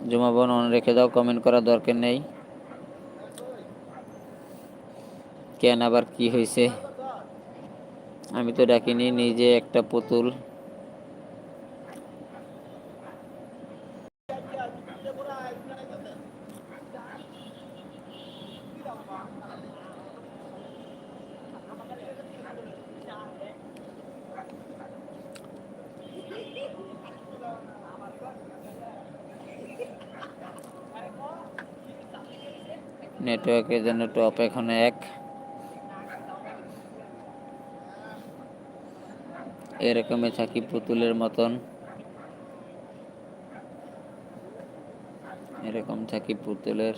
জুমা বোন অন রেখে দাও, কমেন্ট করার দরকার নেই। কেন আবার কি হয়েছে? আমি তো ডাকিনি, নিজে একটা পুতুল। নেটওয়ার্কের জন্য টপ এখন 1। এরকমই থাকি পুতুলের মতন, এরকম থাকি পুতুলের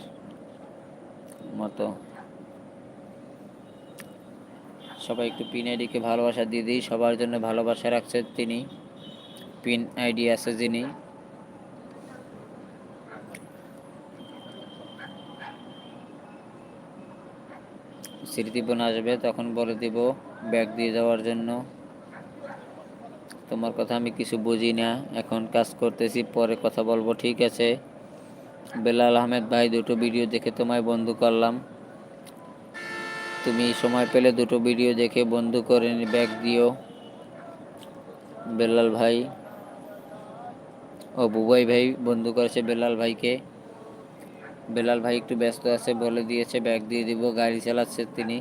মতো। সবাই একটু পিন আইডিকে ভালোবাসা দিয়ে দিই, সবার জন্য ভালোবাসা রাখছে তিনি। পিন আইডি আছে যিনি, স্মৃতিপন আসবে তখন বলে দিব ব্যাগ দিয়ে যাওয়ার জন্য। তোমার কথা আমি কিছু বুঝি না, এখন কাজ করতেছি, পরে কথা বলবো, ঠিক আছে? বেলাল আহমেদ ভাই, দুটো ভিডিও দেখে তোমায় বন্ধু করলাম, তুমি সময় পেলে দুটো ভিডিও দেখে বন্ধু করে ব্যাগ দিও। বেলাল ভাই ও বুবাই ভাই বন্ধু করেছে বেলাল ভাইকে। বেলাল ভাই একটু ব্যস্ত আছে বলে দিয়েছে ব্যাগ দিয়ে দিব, গাড়ি চালাচ্ছে তিনি।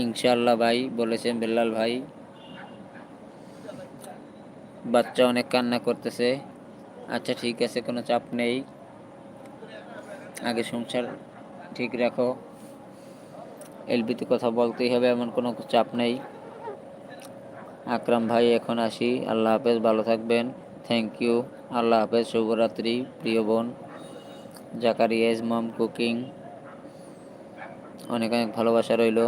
ইনশাআল্লাহ ভাই বলেছেন বেলাল ভাই। বাচ্চা অনেক কান্না করতেছে। আচ্ছা ঠিক আছে, কোনো চাপ নেই, আগে সংসার ঠিক রাখো। এলবিতে কথা বলতেই হবে, এমন কোনো চাপ নেই। আকরাম ভাই, এখন আসি, আল্লাহ হাফেজ, ভালো থাকবেন। থ্যাংক ইউ, আল্লাহ হাফেজ, শুভরাত্রি প্রিয় বোন। জাকারিয়া মম কুকিং, অনেক অনেক ভালোবাসা রইল।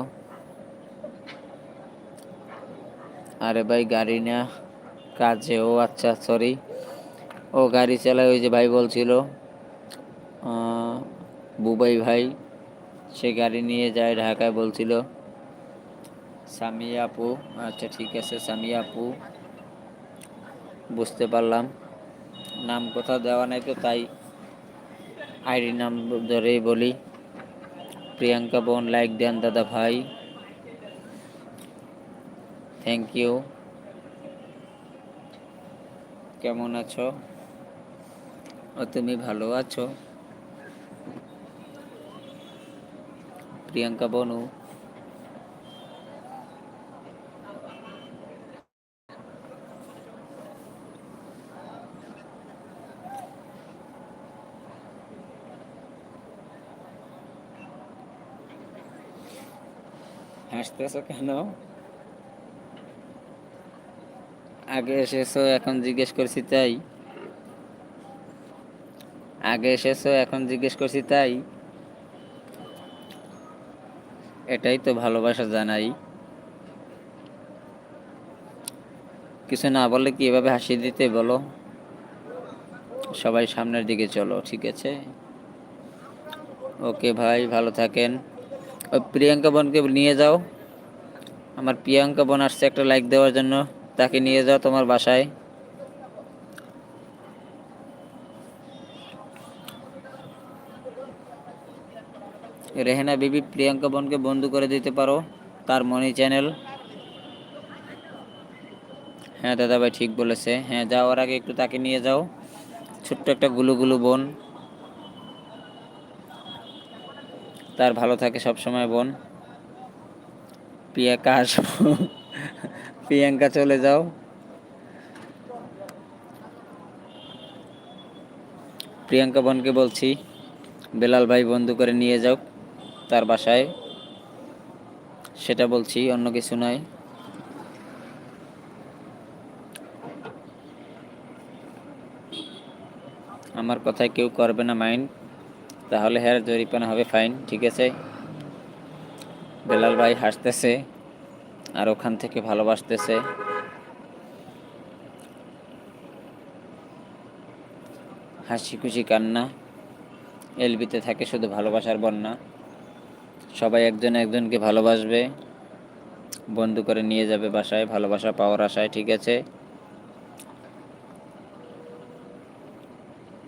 আরে ভাই গাড়ি না কাজে, ও আচ্ছা সরি, ও গাড়ি চালায়, ওই যে ভাই বলছিল বুবাই ভাই, সে গাড়ি নিয়ে যায় ঢাকায় বলছিল। সামিয়া আপু, আচ্ছা ঠিক আছে সামিয়া আপু, বুঝতে পারলাম। নাম কোথাও দেওয়া নাই তো তাই আইডি নাম ধরেই বলি। প্রিয়াঙ্কা বোন লাইক দেন দাদা ভাই, থ্যাংক ইউ। কেমন আছো? ও তুমি ভালো আছো? প্রিয়াঙ্কা বনু, হাসতেছো কেন? আগে এসেছো এখন জিজ্ঞেস করছি তাই? আগে এসেছো এখন জিজ্ঞেস করছি তাই? এটাই তো ভালোবাসা জানাই। কিছু না বললে কি এভাবে হাসি দিতে বলো? সবাই সামনের দিকে চলো, ঠিক আছে? ওকে ভাই, ভালো থাকেন। ওই প্রিয়াঙ্কা বোনকে নিয়ে যাও, আমার প্রিয়াঙ্কা বোন আসছে একটা লাইক দেওয়ার জন্য, তাকে নিয়ে যাও তোমার বাসায়। রেহেনা বিবি প্রিয়াঙ্কা বোনকে বন্ধু করে দিতে পারো, তার মনি চ্যানেল। হ্যাঁ দাদা ভাই ঠিক বলেছে, হ্যাঁ যাওয়ার আগে একটু তাকে নিয়ে যাও, ছোট্ট একটা গুলু গুলু বোন, তার ভালো থাকে সব সময় বোন। প্রিয়াঙ্কা আসবো, প্রিয়াঙ্কা চলে যাও। প্রিয়াঙ্কা বোনকে বলছি বেলাল ভাই বন্ধু করে নিয়ে যাও তার বাসায়, সেটা বলছি, অন্য কিছু নয়। আমার কথায় কেউ করবে না মাইন্ড, তাহলে হ্যাঁ জরিপানা হবে ফাইন, ঠিক আছে? বেলাল ভাই হাসতেছে আর ওখান থেকে ভালোবাসতেছে। হাসি খুশি কান্না, এলবিতে থাকে শুধু ভালোবাসার বন্যা। সবাই একজন একজনকে ভালোবাসবে, বন্ধু করে নিয়ে যাবে বাসায় ভালোবাসা পাওয়ার আশায়, ঠিক আছে?